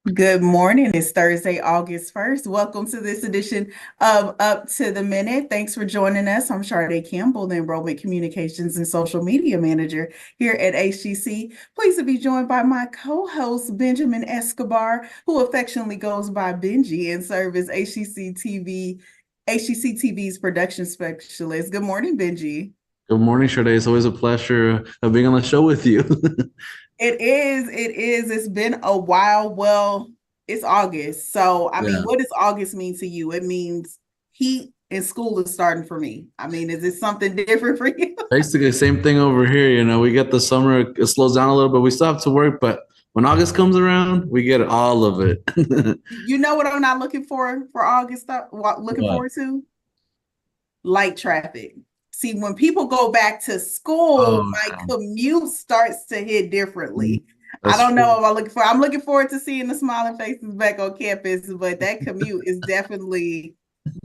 Good morning. It's Thursday, August 1st. Welcome to this edition of Up to the Minute. Thanks for joining us. I'm Sade Campbell, the Enrollment Communications and Social Media Manager here at HCC. Pleased to be joined by my co-host, Benjamin Escobar, who affectionately goes by Benji and serves as HCCTV's production specialist. Good morning, Benji. Good morning, Sade. It's always a pleasure of being on the show with you. It is. It is. It's been a while. Well, it's August. So, Yeah, what does August mean to you? It means heat and school is starting for me. Is it something different for you? basically same thing over here. We get the summer, it slows down a little bit. We still have to work, but when August comes around, we get all of it. You know what I'm not looking for August? What looking What? forward to? Light traffic. See, when people go back to school, Oh, my commute starts to hit no. differently. I That's don't know true. what I'm looking for. I'm looking forward to seeing the smiling faces back on campus, but that commute is definitely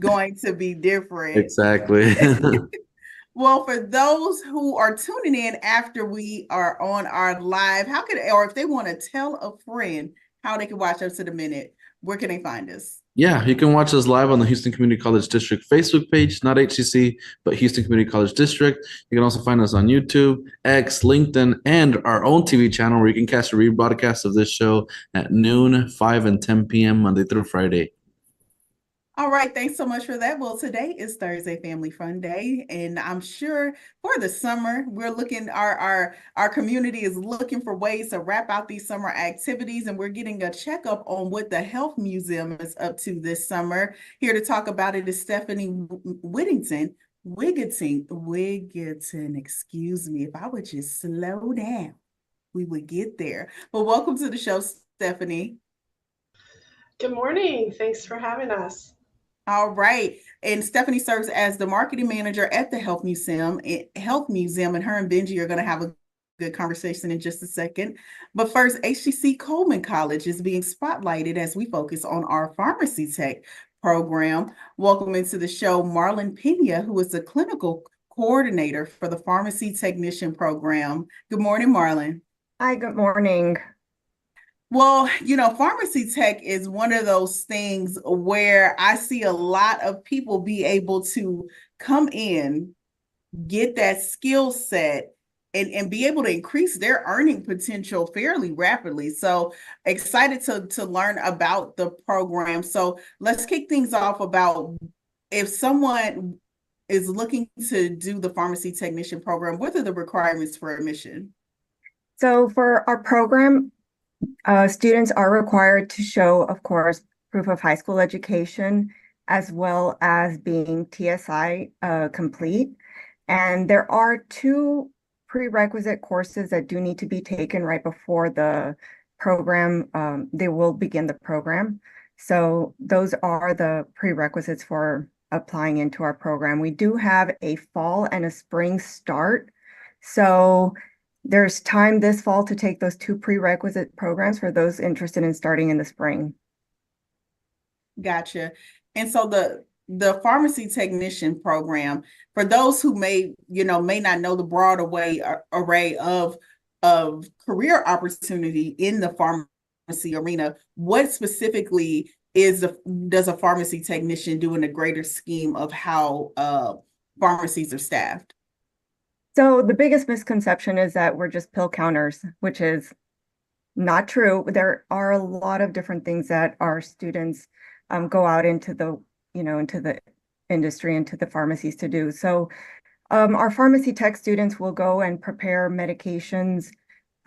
going to be different. Exactly. Well, for those who are tuning in after we are on our live, how can or if they want to tell a friend how they can watch us to the minute, where can they find us? Yeah, you can watch us live on the Houston Community College District Facebook page, not HCC, but Houston Community College District. You can also find us on YouTube, X, LinkedIn, and our own TV channel where you can catch a rebroadcast of this show at noon, 5 and 10 p.m. Monday through Friday. All right, thanks so much for that. Well, today is Thursday Family Fun Day, and I'm sure for the summer, we're looking our community is looking for ways to wrap out these summer activities, and we're getting a checkup on what the Health Museum is up to this summer. Here to talk about it is Stephanie Wigginton. Excuse me, if I would just slow down, we would get there. But welcome to the show, Stephanie. Good morning. Thanks for having us. All right. And Stephanie serves as the marketing manager at the Health Museum, and her and Benji are going to have a good conversation in just a second. But first, HCC Coleman College is being spotlighted as we focus on our pharmacy tech program. Welcome into the show, Marlen Pena, who is the clinical coordinator for the pharmacy technician program. Good morning, Marlen. Hi, good morning. Well, pharmacy tech is one of those things where I see a lot of people be able to come in, get that skill set, and be able to increase their earning potential fairly rapidly. So excited to learn about the program. So let's kick things off about if someone is looking to do the pharmacy technician program, what are the requirements for admission? So for our program, students are required to show, of course, proof of high school education, as well as being TSI complete. And there are two prerequisite courses that do need to be taken right before the program. They will begin the program. So those are the prerequisites for applying into our program. We do have a fall and a spring start. So there's time this fall to take those two prerequisite programs for those interested in starting in the spring. Gotcha. And so the pharmacy technician program, for those who may not know the broad array of career opportunity in the pharmacy arena, what specifically does a pharmacy technician do in a greater scheme of how pharmacies are staffed? So the biggest misconception is that we're just pill counters, which is not true. There are a lot of different things that our students go out into into the industry, into the pharmacies to do. So our pharmacy tech students will go and prepare medications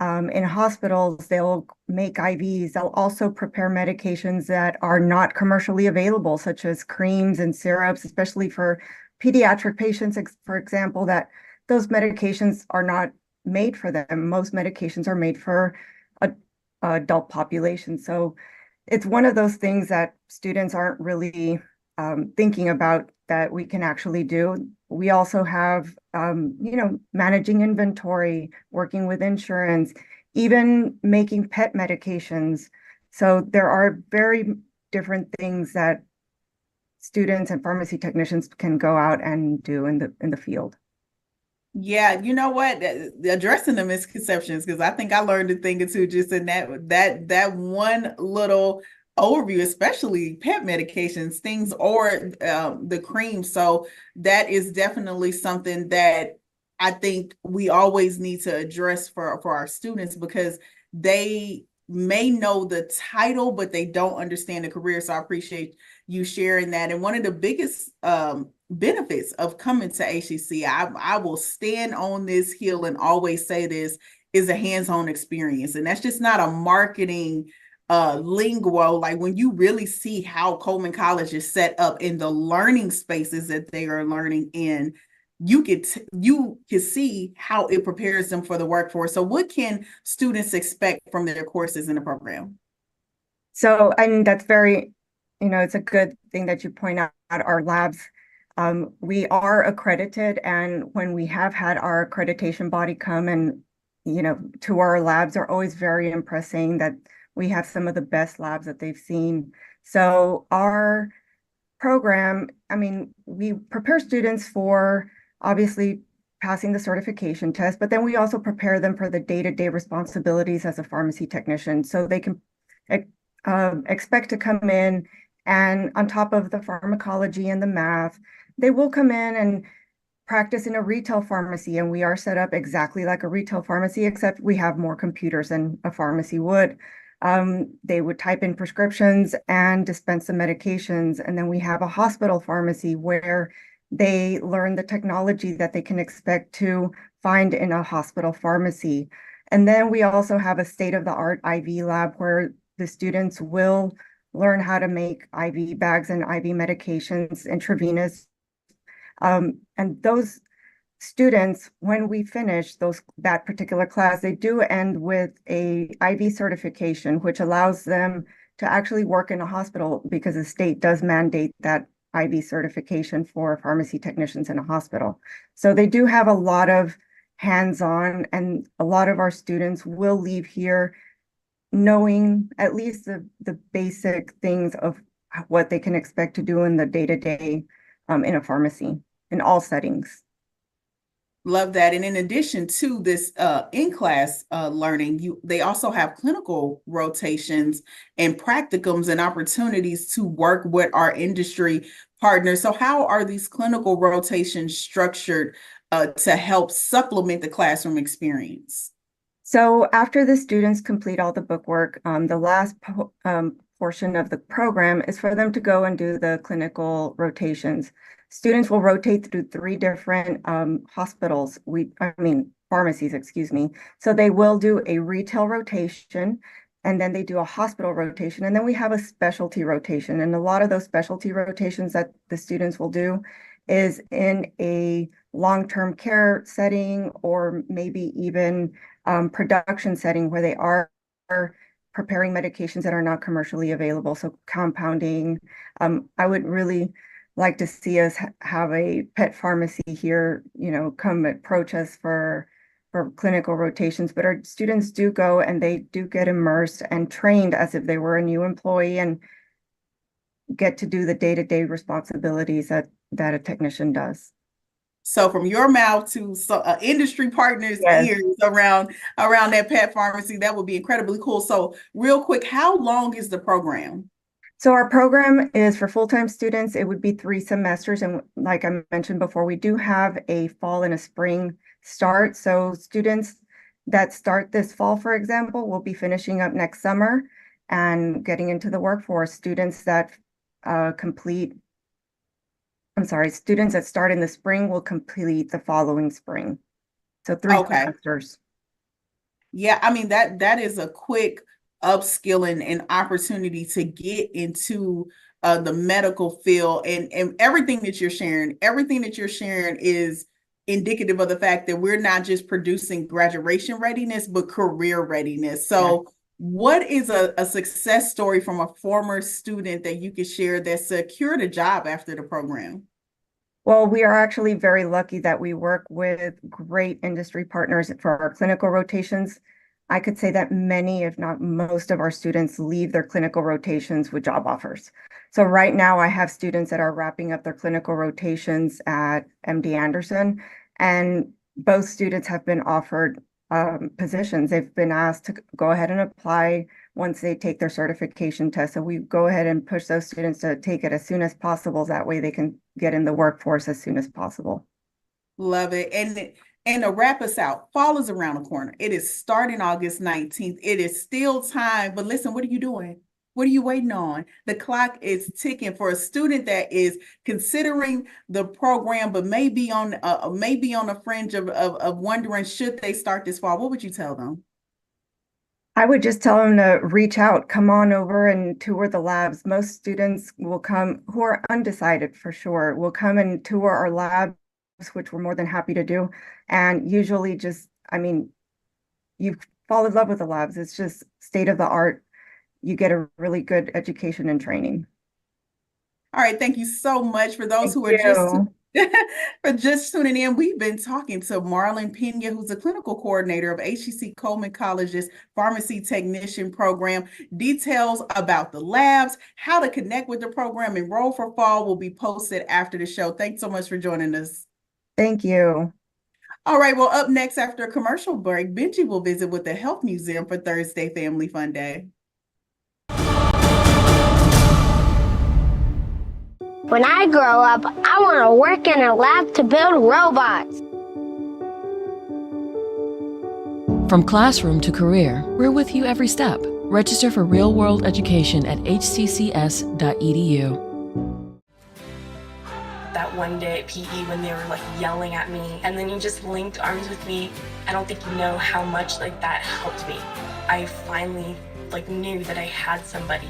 in hospitals. They'll make IVs. They'll also prepare medications that are not commercially available, such as creams and syrups, especially for pediatric patients, for example, that those medications are not made for them. Most medications are made for adult population. So it's one of those things that students aren't really thinking about that we can actually do. We also have, managing inventory, working with insurance, even making pet medications. So there are very different things that students and pharmacy technicians can go out and do in the field. Yeah, you know what? Addressing the misconceptions, because I think I learned a thing or two just in that one little overview, especially pet medications, things or the cream. So that is definitely something that I think we always need to address for our students, because they may know the title, but they don't understand the career. So I appreciate you sharing that. And one of the biggest benefits of coming to HCC, I will stand on this hill and always say this, is a hands-on experience. And that's just not a marketing lingo. Like when you really see how Coleman College is set up in the learning spaces that they are learning in, you can see how it prepares them for the workforce. So what can students expect from their courses in the program? So, and that's very, it's a good thing that you point out our labs. We are accredited, and when we have had our accreditation body come and, to our labs, are always very impressed, saying that we have some of the best labs that they've seen. So our program, I mean, we prepare students for obviously passing the certification test, but then we also prepare them for the day-to-day responsibilities as a pharmacy technician, so they can expect to come in, and on top of the pharmacology and the math, they will come in and practice in a retail pharmacy. And we are set up exactly like a retail pharmacy, except we have more computers than a pharmacy would. They would type in prescriptions and dispense the medications. And then we have a hospital pharmacy where they learn the technology that they can expect to find in a hospital pharmacy. And then we also have a state-of-the-art IV lab where the students will learn how to make IV bags and IV medications intravenous. And those students, when we finish that particular class, they do end with a IV certification, which allows them to actually work in a hospital, because the state does mandate that IV certification for pharmacy technicians in a hospital. So they do have a lot of hands-on, and a lot of our students will leave here knowing at least the basic things of what they can expect to do in the day-to-day in a pharmacy in all settings. Love that. And in addition to this in-class learning, they also have clinical rotations and practicums and opportunities to work with our industry partners. So how are these clinical rotations structured to help supplement the classroom experience? So after the students complete all the bookwork, the last portion of the program is for them to go and do the clinical rotations. Students will rotate through 3 different pharmacies, excuse me. So they will do a retail rotation, and then they do a hospital rotation, and then we have a specialty rotation. And a lot of those specialty rotations that the students will do is in a long-term care setting, or maybe even production setting, where they are preparing medications that are not commercially available. So compounding. I would really like to see us have a pet pharmacy here, come approach us for clinical rotations. But our students do go, and they do get immersed and trained as if they were a new employee, and get to do the day-to-day responsibilities that a technician does. So from your mouth to industry partners' Yes. ears around that pet pharmacy, that would be incredibly cool. So real quick, how long is the program? So our program is for full-time students. It would be 3 semesters. And like I mentioned before, we do have a fall and a spring start. So students that start this fall, for example, will be finishing up next summer and getting into the workforce. Students that students that start in the spring will complete the following spring. So 3 semesters. Yeah, I mean that is a quick upskilling and opportunity to get into the medical field, and everything that you're sharing is indicative of the fact that we're not just producing graduation readiness, but career readiness. So what is a success story from a former student that you could share that secured a job after the program? Well, we are actually very lucky that we work with great industry partners for our clinical rotations. I could say that many, if not most, of our students leave their clinical rotations with job offers. So right now I have students that are wrapping up their clinical rotations at MD Anderson, and both students have been offered positions. They've been asked to go ahead and apply once they take their certification test. So we go ahead and push those students to take it as soon as possible. That way they can get in the workforce as soon as possible. Love it. And to wrap us out, fall is around the corner. It is starting August 19th. It is still time, but listen, what are you doing? What are you waiting on? The clock is ticking for a student that is considering the program, but maybe on the fringe of wondering, should they start this fall? What would you tell them? I would just tell them to reach out, come on over and tour the labs. Most students will come who are undecided for sure, will come and tour our labs, which we're more than happy to do. And usually you fall in love with the labs. It's just state of the art. You get a really good education and training. All right, thank you so much. For those who are just tuning in, we've been talking to Marlen Pena, who's the clinical coordinator of HCC Coleman College's pharmacy technician program. Details about the labs, how to connect with the program, enroll for fall will be posted after the show. Thanks so much for joining us. Thank you. All right, well, up next after a commercial break, Benji will visit with the Health Museum for Thursday Family Fun Day. When I grow up, I want to work in a lab to build robots. From classroom to career, we're with you every step. Register for real-world education at hccs.edu. That one day at PE when they were like yelling at me and then you just linked arms with me, I don't think you know how much that helped me. I finally knew that I had somebody.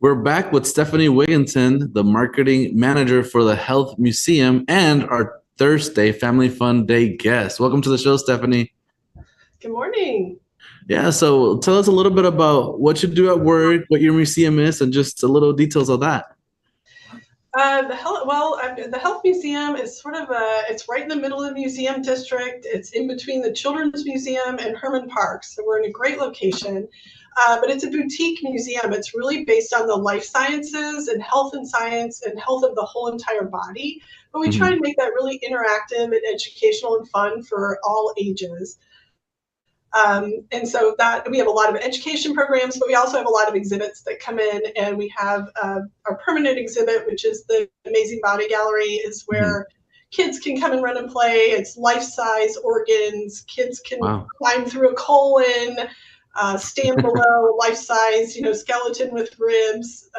We're back with Stephanie Wigginton, the marketing manager for the Health Museum, and our Thursday Family Fun Day guest. Welcome to the show, Stephanie. Good morning. Yeah, so tell us a little bit about what you do at work, what your museum is, and just a little details of that. The Health Museum is it's right in the middle of the museum district. It's in between the Children's Museum and Herman Park. So we're in a great location, but it's a boutique museum. It's really based on the life sciences and science and health of the whole entire body. But we try and make that really interactive and educational and fun for all ages. And so that we have a lot of education programs, but we also have a lot of exhibits that come in, and we have our permanent exhibit, which is the Amazing Body Gallery, is where kids can come and run and play. It's life-size organs. Kids can climb through a colon, stand below life-size, skeleton with ribs,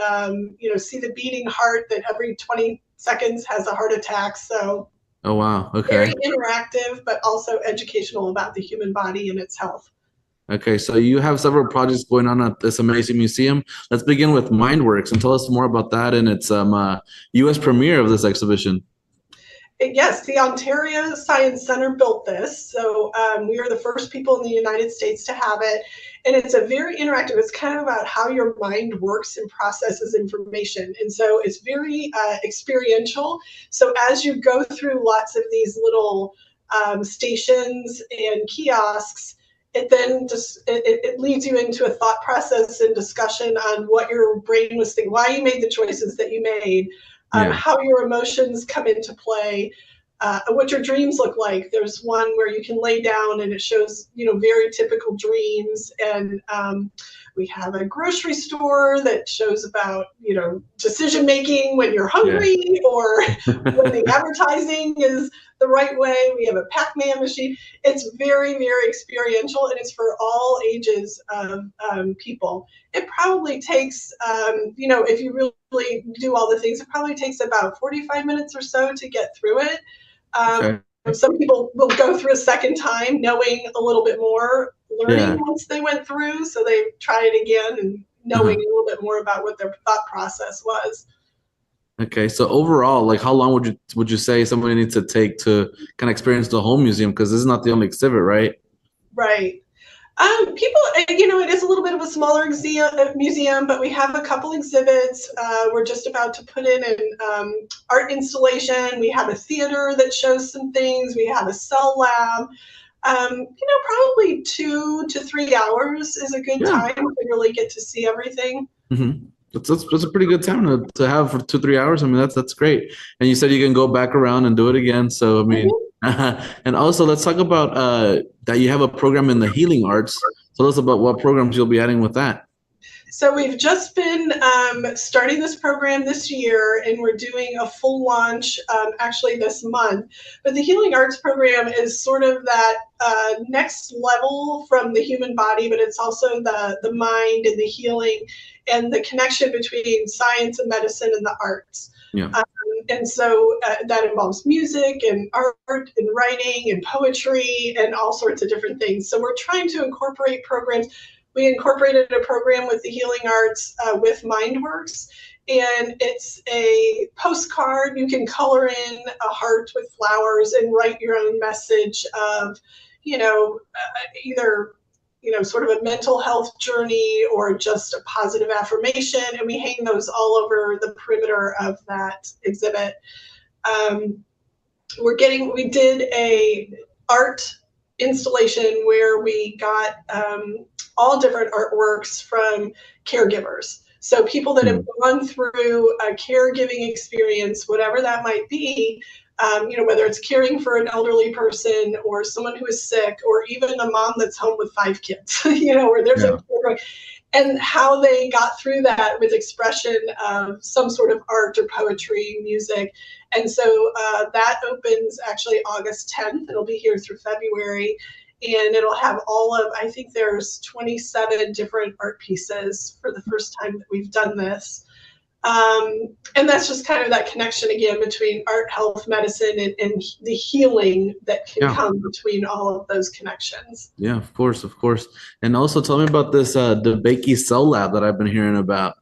see the beating heart that every 20 seconds has a heart attack. So oh, wow. Okay. Very interactive, but also educational about the human body and its health. Okay, so you have several projects going on at this amazing museum. Let's begin with MindWorks and tell us more about that and its U.S. premiere of this exhibition. Yes, the Ontario Science Center built this. So we are the first people in the United States to have it. And it's a very interactive, it's kind of about how your mind works and processes information. And so it's very experiential. So as you go through lots of these little stations and kiosks, it then just it leads you into a thought process and discussion on what your brain was thinking, why you made the choices that you made, how your emotions come into play, what your dreams look like. There's one where you can lay down and it shows, very typical dreams. And we have a grocery store that shows about, decision making when you're hungry or when the advertising is the right way. We have a Pac-Man machine. It's very, very experiential, and it's for all ages of people. It probably takes, if you really do all the things, it probably takes about 45 minutes or so to get through it. Some people will go through a second time knowing a little bit more, learning once they went through, so they try it again and knowing a little bit more about what their thought process was. Okay, so overall, like how long would you say somebody needs to take to kind of experience the whole museum? Because this is not the only exhibit, right? Right. People, it is a little bit of a smaller museum, but we have a couple exhibits. We're just about to put in an art installation. We have a theater that shows some things. We have a cell lab. Probably 2 to 3 hours is a good time to really get to see everything. Mm-hmm. That's a pretty good time to have for 2-3 hours. I mean, that's great. And you said you can go back around and do it again. So I mean, and also let's talk about that you have a program in the healing arts. Tell us about what programs you'll be adding with that. So we've just been starting this program this year, and we're doing a full launch actually this month. But the Healing Arts program is sort of that next level from the human body, but it's also the mind and the healing and the connection between science and medicine and the arts. Yeah. And so that involves music and art and writing and poetry and all sorts of different things. So we're trying to incorporate programs. We incorporated a program with the Healing Arts with MindWorks, and it's a postcard. You can color in a heart with flowers and write your own message of, either, sort of a mental health journey or just a positive affirmation. And we hang those all over the perimeter of that exhibit. We did a art installation where we got all different artworks from caregivers. So people that have gone through a caregiving experience, whatever that might be, whether it's caring for an elderly person or someone who is sick, or even a mom that's home with 5 kids, where there's and how they got through that with expression of some sort of art or poetry, music. And so that opens actually August 10th. It'll be here through February. And it'll have I think there's 27 different art pieces for the first time that we've done this. And that's just kind of that connection again between art, health, medicine, and the healing that can come between all of those connections. Yeah, of course. And also tell me about this DeBakey Cell Lab that I've been hearing about.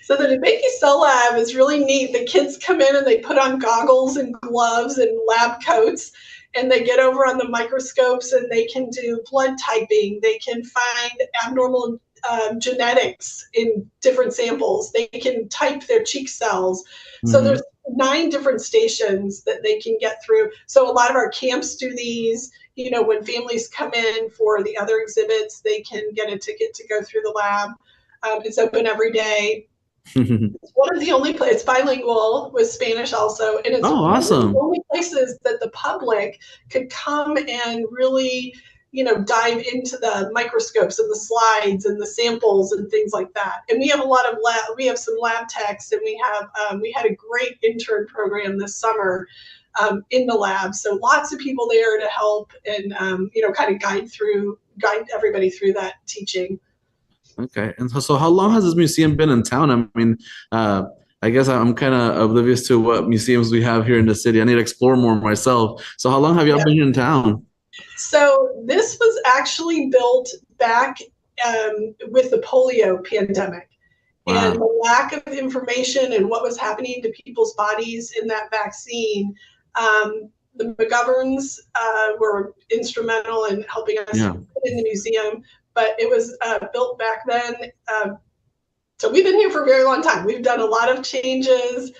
So the DeBakey Cell Lab is really neat. The kids come in and they put on goggles and gloves and lab coats, and they get over on the microscopes and they can do blood typing. They can find abnormal genetics in different samples. They can type their cheek cells. So there's 9 different stations that they can get through. So a lot of our camps do these. When families come in for the other exhibits, they can get a ticket to go through the lab. It's open every day. It's one of the only places, it's bilingual with Spanish also, and it's awesome. one of the only places that the public could come and really, dive into the microscopes and the slides and the samples and things like that. And we have we have some lab techs, and we had a great intern program this summer in the lab. So lots of people there to help and, kind of guide everybody through that teaching. Okay. And so how long has this museum been in town? I mean, I guess I'm kind of oblivious to what museums we have here in the city. I need to explore more myself. So how long have y'all been in town? So this was actually built back with the polio pandemic. Wow. And the lack of information and what was happening to people's bodies in that vaccine. The McGoverns were instrumental in helping us put in the museum, but it was built back then. So we've been here for a very long time. We've done a lot of changes.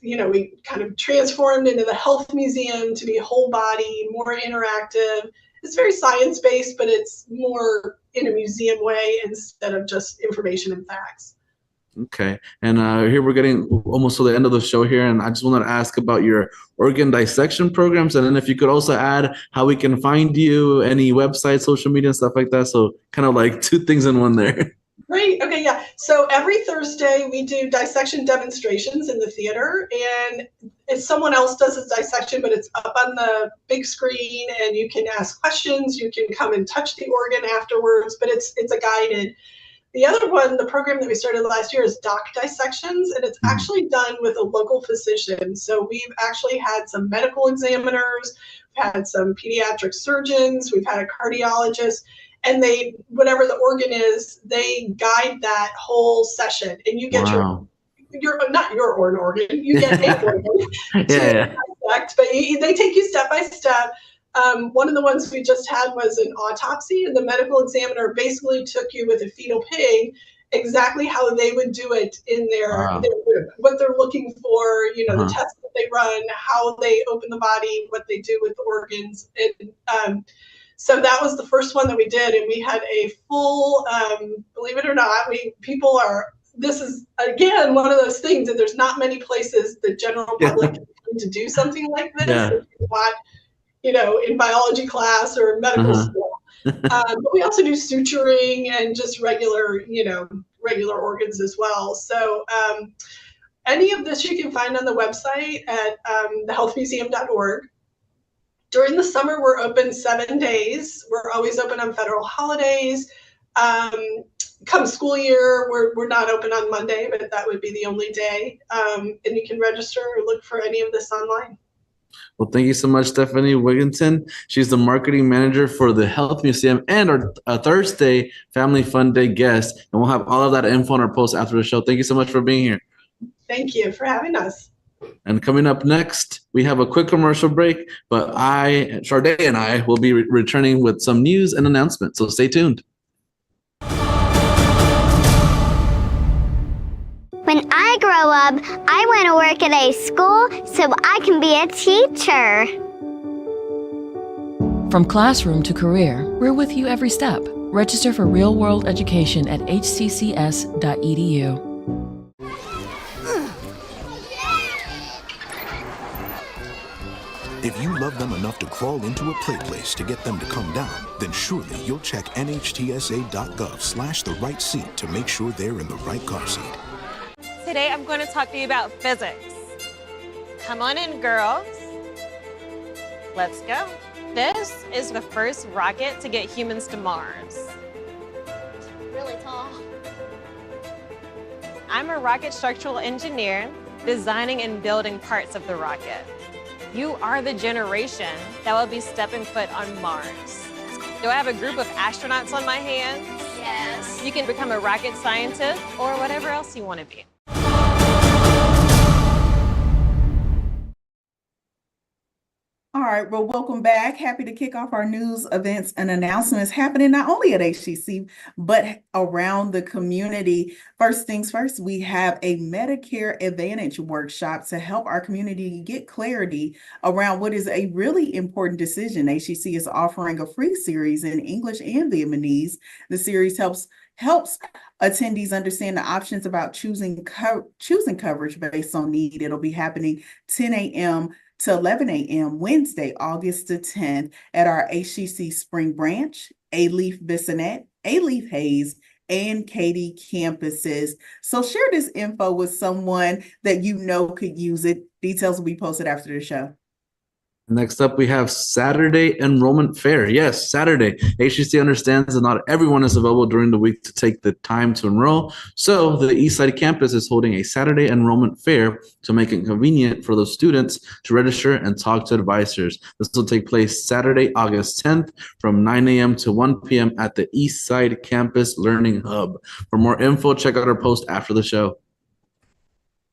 We kind of transformed into the health museum to be whole body, more interactive. It's very science-based, but it's more in a museum way instead of just information and facts. Okay. And here we're getting almost to the end of the show here. And I just wanted to ask about your organ dissection programs. And then if you could also add how we can find you, any websites, social media, and stuff like that. So kind of like 2 things in one there. Great. Okay. Yeah. So every Thursday we do dissection demonstrations in the theater, and if someone else does a dissection, but it's up on the big screen and you can ask questions, you can come and touch the organ afterwards, but it's a guided. The other one, the program that we started last year, is doc dissections, and it's actually done with a local physician. So we've actually had some medical examiners, we've had some pediatric surgeons, we've had a cardiologist, and they, whatever the organ is, they guide that whole session, and you get Wow. your not your own organ, you get a organ to Yeah. dissect, but they take you step by step. One of the ones we just had was an autopsy, and the medical examiner basically took you with a fetal pig, exactly how they would do it in their room, what they're looking for, you know, the tests that they run, how they open the body, what they do with the organs. So that was the first one that we did, and we had a full, believe it or not, this is, again, one of those things that there's not many places the general public can come to do something like this. Yeah. If you want, you know, in biology class or medical school. But we also do suturing and just regular organs as well. So any of this you can find on the website at thehealthmuseum.org. During the summer, we're open 7 days. We're always open on federal holidays. Come school year, we're not open on Monday, but that would be the only day. And you can register or look for any of this online. Well, thank you so much, Stephanie Wigginton. She's the marketing manager for the Health Museum and our Thursday Family Fun Day guest. And we'll have all of that info on our post after the show. Thank you so much for being here. Thank you for having us. And coming up next, we have a quick commercial break, but Sharday and I will be returning with some news and announcements. So stay tuned. When I grow up, I want to work at a school so I can be a teacher. From classroom to career, we're with you every step. Register for real-world education at hccs.edu. If you love them enough to crawl into a play place to get them to come down, then surely you'll check nhtsa.gov/the right seat to make sure they're in the right car seat. Today I'm going to talk to you about physics. Come on in, girls. Let's go. This is the first rocket to get humans to Mars. Really tall. I'm a rocket structural engineer, designing and building parts of the rocket. You are the generation that will be stepping foot on Mars. Do I have a group of astronauts on my hands? Yes. You can become a rocket scientist or whatever else you want to be. All right, well, welcome back. Happy to kick off our news, events, and announcements happening not only at HCC, but around the community. First things first, we have a Medicare Advantage workshop to help our community get clarity around what is a really important decision. HCC is offering a free series in English and Vietnamese. The series helps attendees understand the options about choosing coverage based on need. It'll be happening 10 a.m. to 11 a.m. Wednesday, August the 10th at our HCC Spring Branch, A-Leaf Bissonnette, A-Leaf Hayes, and Katy campuses. So share this info with someone that you know could use it. Details will be posted after the show. Next up, we have Saturday Enrollment Fair. Yes, Saturday. HCC understands that not everyone is available during the week to take the time to enroll. So the Eastside campus is holding a Saturday Enrollment Fair to make it convenient for those students to register and talk to advisors. This will take place Saturday, August 10th from 9 a.m. to 1 p.m. at the Eastside Campus Learning Hub. For more info, check out our post after the show.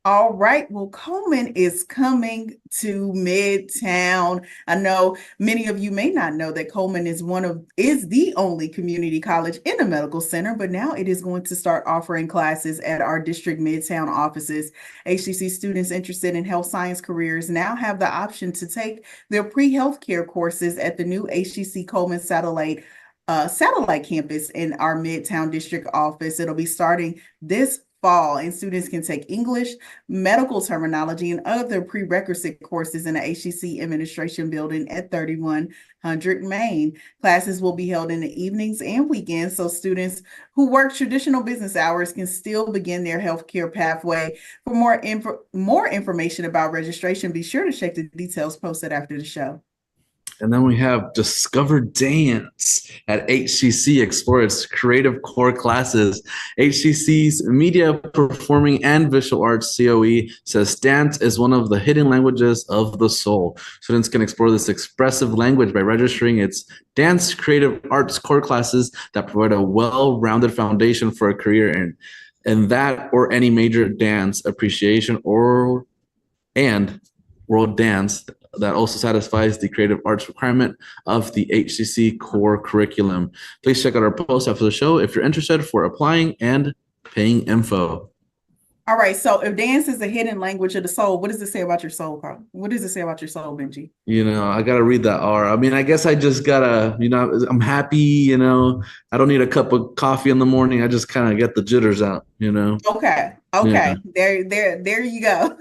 All right. Well, Coleman is coming to Midtown. I know many of you may not know that Coleman is the only community college in the medical center, but now it is going to start offering classes at our district Midtown offices. HCC students interested in health science careers now have the option to take their pre-healthcare courses at the new HCC Coleman satellite campus in our Midtown district office. It'll be starting this fall, and students can take English, medical terminology, and other prerequisite courses in the HCC Administration Building at 3100 Main. Classes will be held in the evenings and weekends, so students who work traditional business hours can still begin their healthcare pathway. For more information about registration, be sure to check the details posted after the show. And then we have Discover Dance at HCC. Explore its creative core classes. HCC's Media, Performing, and Visual Arts COE says dance is one of the hidden languages of the soul. Students can explore this expressive language by registering its dance creative arts core classes that provide a well-rounded foundation for a career in that or any major dance appreciation and world dance that also satisfies the creative arts requirement of the HCC core curriculum. Please check out our post after the show if you're interested for applying and paying info. All right. So if dance is a hidden language of the soul, what does it say about your soul, Carl? What does it say about your soul, Benji? I got to read that R. I mean, I guess I just got to, I'm happy, I don't need a cup of coffee in the morning. I just kind of get the jitters out, Okay. Yeah. There you go.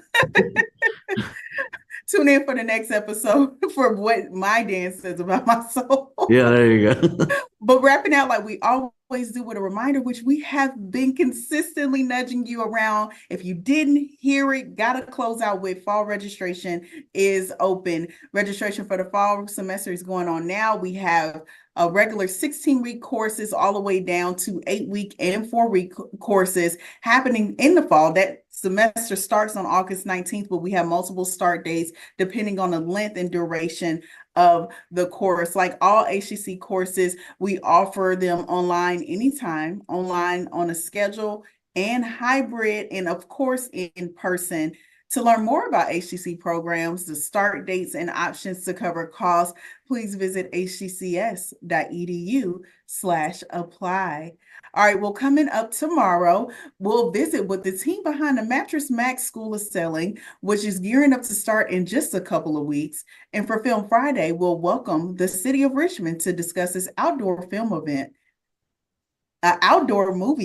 Tune in for the next episode for what my dance says about my soul. Yeah, there you go. But wrapping out like we always do with a reminder, which we have been consistently nudging you around. If you didn't hear it, gotta close out with fall registration is open. Registration for the fall semester is going on now. We have a regular 16-week courses all the way down to 8-week and 4-week courses happening in the fall. That semester starts on August 19th, but we have multiple start dates depending on the length and duration of the course. Like all HCC courses, we offer them online anytime, online on a schedule, and hybrid, and of course in person. To learn more about HCC programs, the start dates, and options to cover costs, please visit hccs.edu/apply. All right, well, coming up tomorrow, we'll visit with the team behind the Mattress Max School of Selling, which is gearing up to start in just a couple of weeks. And for Film Friday, we'll welcome the City of Richmond to discuss this outdoor movie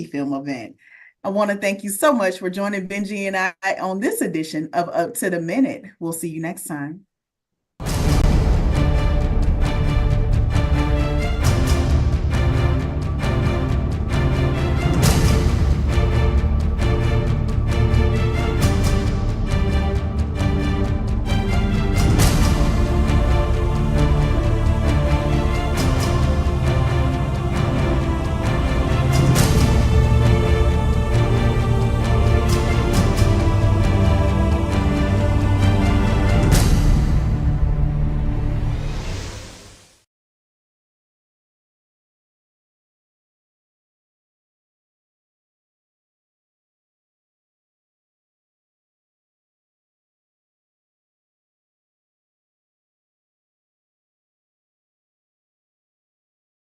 film event. I want to thank you so much for joining Benji and I on this edition of Up to the Minute. We'll see you next time.